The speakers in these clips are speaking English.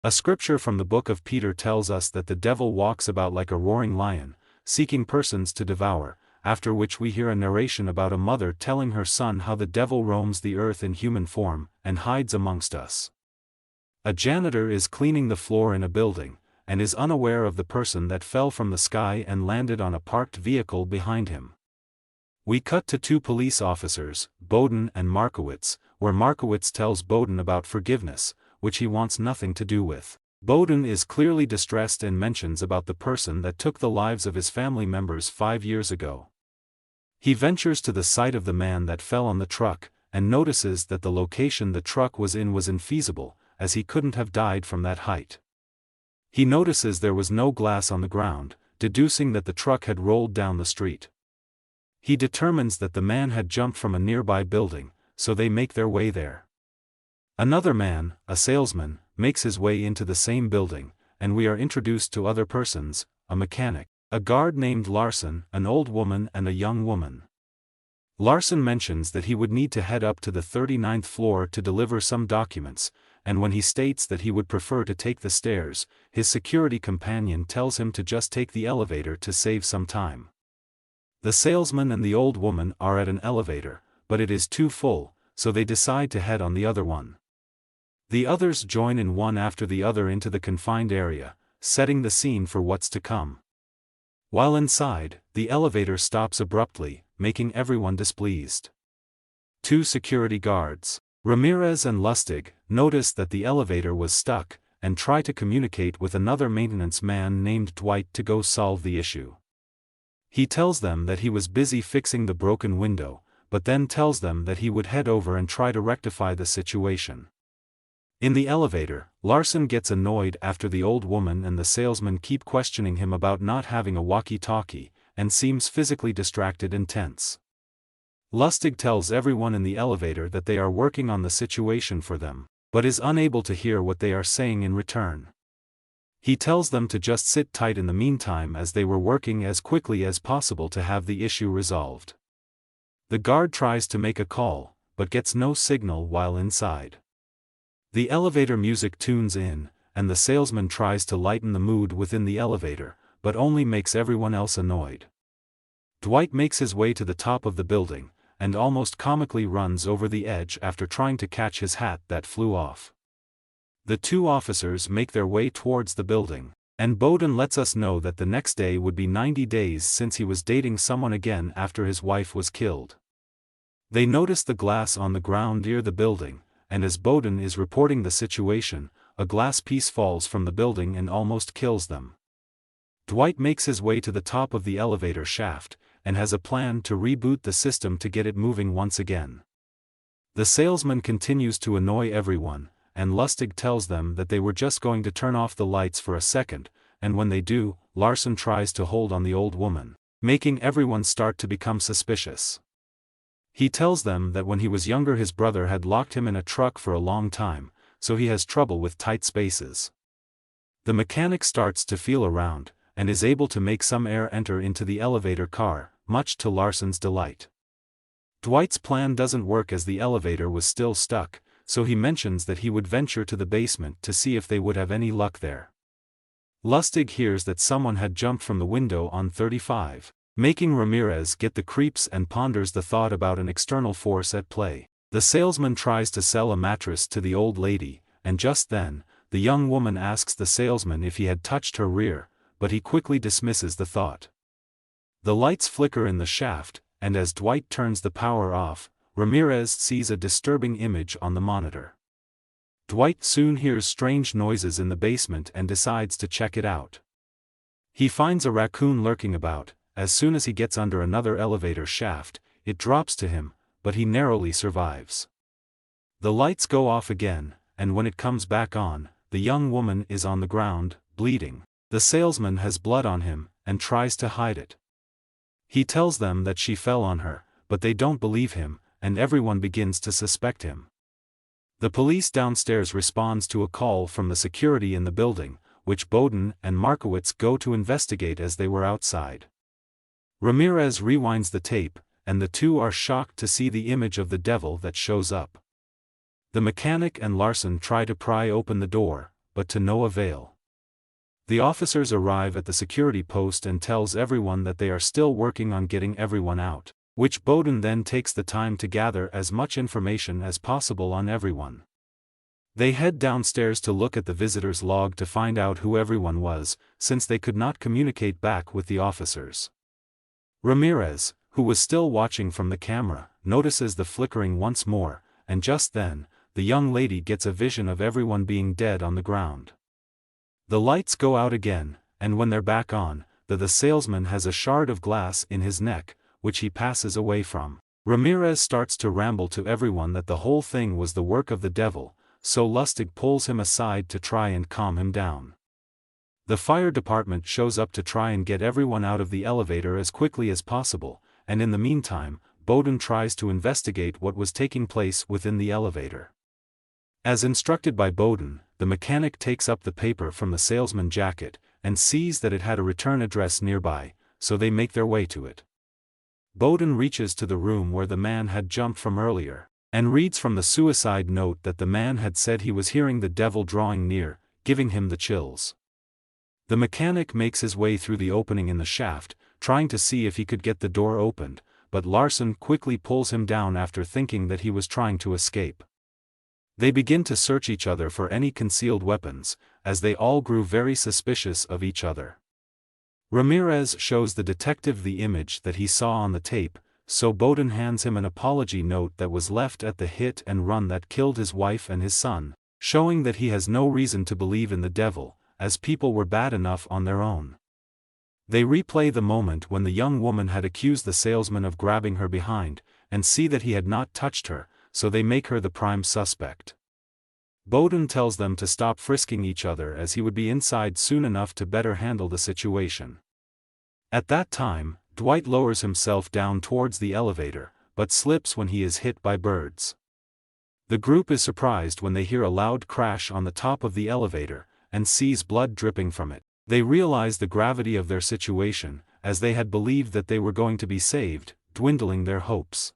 A scripture from the book of Peter tells us that the devil walks about like a roaring lion, seeking persons to devour, after which we hear a narration about a mother telling her son how the devil roams the earth in human form, and hides amongst us. A janitor is cleaning the floor in a building, and is unaware of the person that fell from the sky and landed on a parked vehicle behind him. We cut to two police officers, Bowden and Markowitz, where Markowitz tells Bowden about forgiveness, which he wants nothing to do with. Bowden is clearly distressed and mentions about the person that took the lives of his family members 5 years ago. He ventures to the site of the man that fell on the truck, and notices that the location the truck was in was infeasible, as he couldn't have died from that height. He notices there was no glass on the ground, deducing that the truck had rolled down the street. He determines that the man had jumped from a nearby building, so they make their way there. Another man, a salesman, makes his way into the same building, and we are introduced to other persons, a mechanic, a guard named Larson, an old woman and a young woman. Larson mentions that he would need to head up to the 39th floor to deliver some documents, and when he states that he would prefer to take the stairs, his security companion tells him to just take the elevator to save some time. The salesman and the old woman are at an elevator, but it is too full, so they decide to head on the other one. The others join in one after the other into the confined area, setting the scene for what's to come. While inside, the elevator stops abruptly, making everyone displeased. Two security guards, Ramirez and Lustig, notice that the elevator was stuck, and try to communicate with another maintenance man named Dwight to go solve the issue. He tells them that he was busy fixing the broken window, but then tells them that he would head over and try to rectify the situation. In the elevator, Larson gets annoyed after the old woman and the salesman keep questioning him about not having a walkie-talkie, and seems physically distracted and tense. Lustig tells everyone in the elevator that they are working on the situation for them, but is unable to hear what they are saying in return. He tells them to just sit tight in the meantime as they were working as quickly as possible to have the issue resolved. The guard tries to make a call, but gets no signal while inside. The elevator music tunes in, and the salesman tries to lighten the mood within the elevator, but only makes everyone else annoyed. Dwight makes his way to the top of the building, and almost comically runs over the edge after trying to catch his hat that flew off. The two officers make their way towards the building, and Bowden lets us know that the next day would be 90 days since he was dating someone again after his wife was killed. They notice the glass on the ground near the building, and as Bowden is reporting the situation, a glass piece falls from the building and almost kills them. Dwight makes his way to the top of the elevator shaft, and has a plan to reboot the system to get it moving once again. The salesman continues to annoy everyone, and Lustig tells them that they were just going to turn off the lights for a second, and when they do, Larson tries to hold on the old woman, making everyone start to become suspicious. He tells them that when he was younger his brother had locked him in a truck for a long time, so he has trouble with tight spaces. The mechanic starts to feel around, and is able to make some air enter into the elevator car, much to Larson's delight. Dwight's plan doesn't work as the elevator was still stuck, so he mentions that he would venture to the basement to see if they would have any luck there. Lustig hears that someone had jumped from the window on 35, making Ramirez get the creeps and ponders the thought about an external force at play. The salesman tries to sell a mattress to the old lady, and just then, the young woman asks the salesman if he had touched her rear, but he quickly dismisses the thought. The lights flicker in the shaft, and as Dwight turns the power off, Ramirez sees a disturbing image on the monitor. Dwight soon hears strange noises in the basement and decides to check it out. He finds a raccoon lurking about. As soon as he gets under another elevator shaft, it drops to him, but he narrowly survives. The lights go off again, and when it comes back on, the young woman is on the ground, bleeding. The salesman has blood on him, and tries to hide it. He tells them that she fell on her, but they don't believe him, and everyone begins to suspect him. The police downstairs responds to a call from the security in the building, which Bowden and Markowitz go to investigate as they were outside. Ramirez rewinds the tape, and the two are shocked to see the image of the devil that shows up. The mechanic and Larson try to pry open the door, but to no avail. The officers arrive at the security post and tells everyone that they are still working on getting everyone out, which Bowden then takes the time to gather as much information as possible on everyone. They head downstairs to look at the visitor's log to find out who everyone was, since they could not communicate back with the officers. Ramirez, who was still watching from the camera, notices the flickering once more, and just then, the young lady gets a vision of everyone being dead on the ground. The lights go out again, and when they're back on, the salesman has a shard of glass in his neck, which he passes away from. Ramirez starts to ramble to everyone that the whole thing was the work of the devil, so Lustig pulls him aside to try and calm him down. The fire department shows up to try and get everyone out of the elevator as quickly as possible, and in the meantime, Bowden tries to investigate what was taking place within the elevator. As instructed by Bowden, the mechanic takes up the paper from the salesman's jacket, and sees that it had a return address nearby, so they make their way to it. Bowden reaches to the room where the man had jumped from earlier, and reads from the suicide note that the man had said he was hearing the devil drawing near, giving him the chills. The mechanic makes his way through the opening in the shaft, trying to see if he could get the door opened, but Larson quickly pulls him down after thinking that he was trying to escape. They begin to search each other for any concealed weapons, as they all grew very suspicious of each other. Ramirez shows the detective the image that he saw on the tape, so Bowden hands him an apology note that was left at the hit and run that killed his wife and his son, showing that he has no reason to believe in the devil, as people were bad enough on their own. They replay the moment when the young woman had accused the salesman of grabbing her behind, and see that he had not touched her, so they make her the prime suspect. Bowden tells them to stop frisking each other as he would be inside soon enough to better handle the situation. At that time, Dwight lowers himself down towards the elevator, but slips when he is hit by birds. The group is surprised when they hear a loud crash on the top of the elevator, and sees blood dripping from it. They realize the gravity of their situation, as they had believed that they were going to be saved, dwindling their hopes.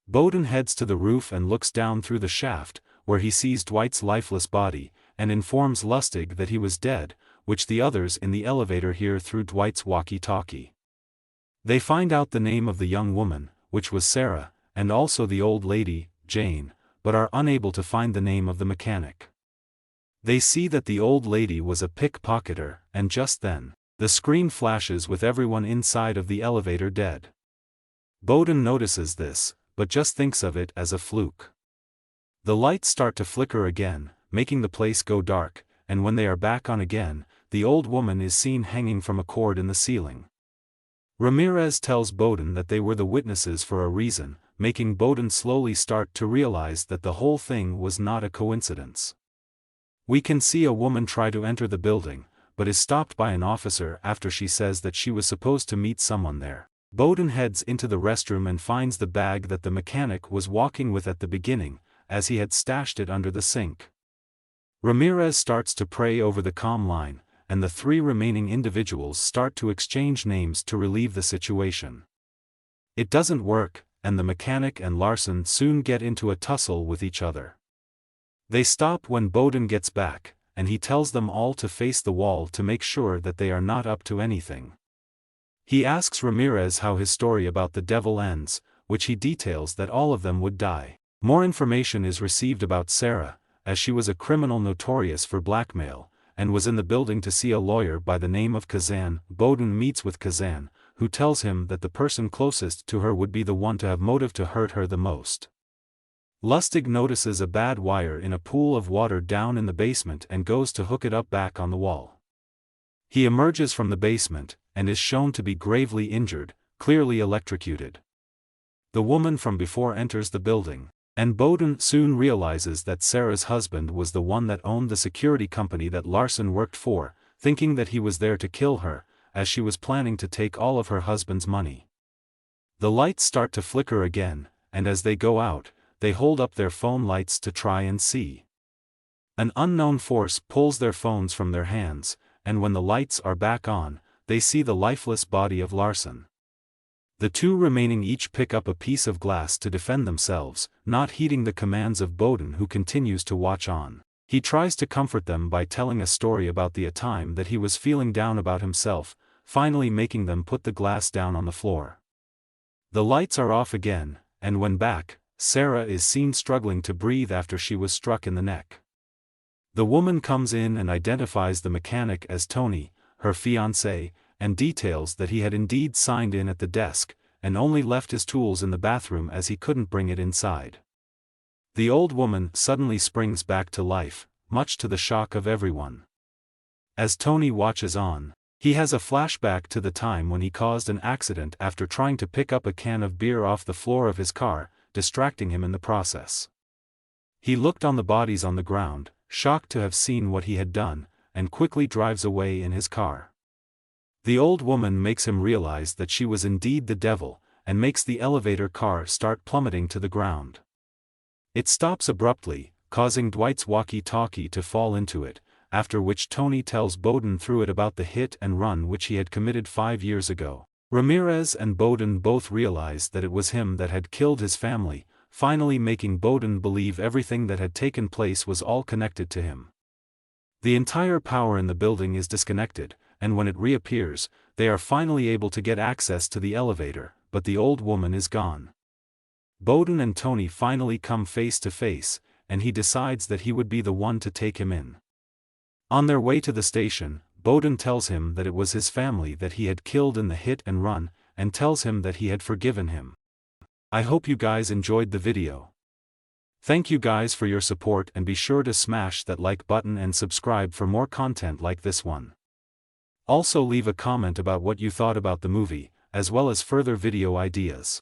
Bowden heads to the roof and looks down through the shaft, where he sees Dwight's lifeless body, and informs Lustig that he was dead, which the others in the elevator hear through Dwight's walkie-talkie. They find out the name of the young woman, which was Sarah, and also the old lady, Jane, but are unable to find the name of the mechanic. They see that the old lady was a pickpocketer, and just then, the screen flashes with everyone inside of the elevator dead. Bowden notices this, but just thinks of it as a fluke. The lights start to flicker again, making the place go dark, and when they are back on again, the old woman is seen hanging from a cord in the ceiling. Ramirez tells Bowden that they were the witnesses for a reason, making Bowden slowly start to realize that the whole thing was not a coincidence. We can see a woman try to enter the building, but is stopped by an officer after she says that she was supposed to meet someone there. Bowden heads into the restroom and finds the bag that the mechanic was walking with at the beginning, as he had stashed it under the sink. Ramirez starts to pray over the comm line, and the three remaining individuals start to exchange names to relieve the situation. It doesn't work, and the mechanic and Larson soon get into a tussle with each other. They stop when Bowden gets back, and he tells them all to face the wall to make sure that they are not up to anything. He asks Ramirez how his story about the devil ends, which he details that all of them would die. More information is received about Sarah, as she was a criminal notorious for blackmail, and was in the building to see a lawyer by the name of Kazan. Bowden meets with Kazan, who tells him that the person closest to her would be the one to have motive to hurt her the most. Lustig notices a bad wire in a pool of water down in the basement and goes to hook it up back on the wall. He emerges from the basement, and is shown to be gravely injured, clearly electrocuted. The woman from before enters the building, and Bowden soon realizes that Sarah's husband was the one that owned the security company that Larson worked for, thinking that he was there to kill her, as she was planning to take all of her husband's money. The lights start to flicker again, and as they go out, they hold up their phone lights to try and see. An unknown force pulls their phones from their hands, and when the lights are back on, they see the lifeless body of Larson. The two remaining each pick up a piece of glass to defend themselves, not heeding the commands of Bowden, who continues to watch on. He tries to comfort them by telling a story about the time that he was feeling down about himself, finally making them put the glass down on the floor. The lights are off again, and when back, Sarah is seen struggling to breathe after she was struck in the neck. The woman comes in and identifies the mechanic as Tony, her fiancé, and details that he had indeed signed in at the desk, and only left his tools in the bathroom as he couldn't bring it inside. The old woman suddenly springs back to life, much to the shock of everyone. As Tony watches on, he has a flashback to the time when he caused an accident after trying to pick up a can of beer off the floor of his car, distracting him in the process. He looked on the bodies on the ground, shocked to have seen what he had done, and quickly drives away in his car. The old woman makes him realize that she was indeed the devil, and makes the elevator car start plummeting to the ground. It stops abruptly, causing Dwight's walkie-talkie to fall into it, after which Tony tells Bowden through it about the hit and run which he had committed 5 years ago. Ramirez and Bowden both realize that it was him that had killed his family, finally making Bowden believe everything that had taken place was all connected to him. The entire power in the building is disconnected, and when it reappears, they are finally able to get access to the elevator, but the old woman is gone. Bowden and Tony finally come face to face, and he decides that he would be the one to take him in. On their way to the station, Bowden tells him that it was his family that he had killed in the hit and run, and tells him that he had forgiven him. I hope you guys enjoyed the video. Thank you guys for your support, and be sure to smash that like button and subscribe for more content like this one. Also leave a comment about what you thought about the movie, as well as further video ideas.